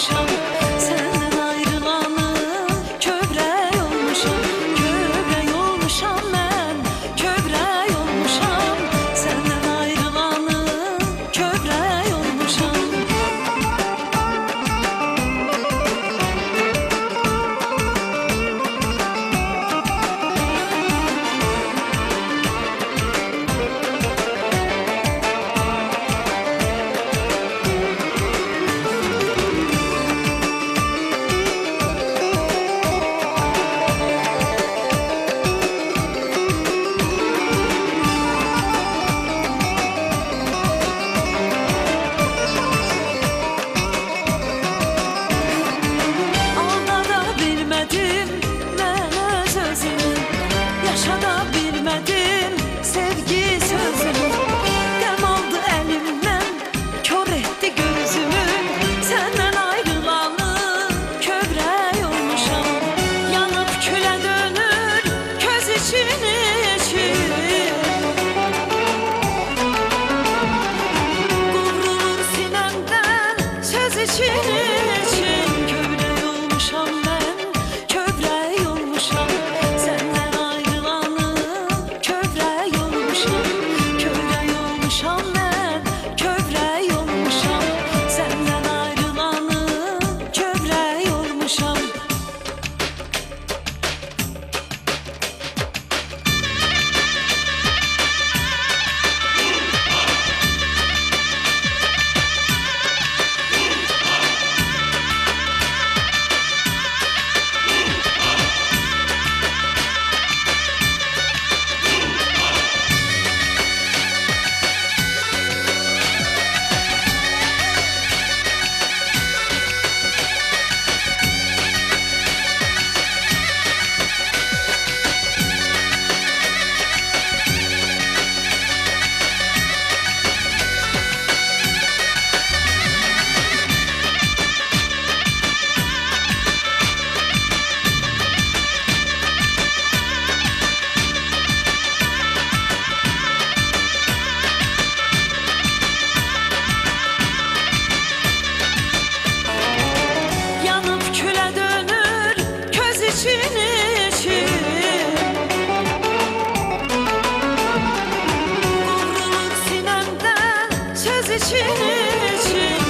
olmuşam. Senden ayrılanı kövrək olmuşam. Kövrək olmuşam mən, kövrək olmuşam. Senden ayrılanı kövrək olmuşam. Yaşada bilmədim sevgi sözünü. Qəm aldı əlimdən, kör etdi gözümü. Səndən ayrılanı kövrək olmuşam. Yanıb külə dönür köz için için. Qovrulur sinəmdən söz için için. Kövrək olmuşam mən, kövrək olmuşam. İçin için Qovrulur sinəmdən söz için için.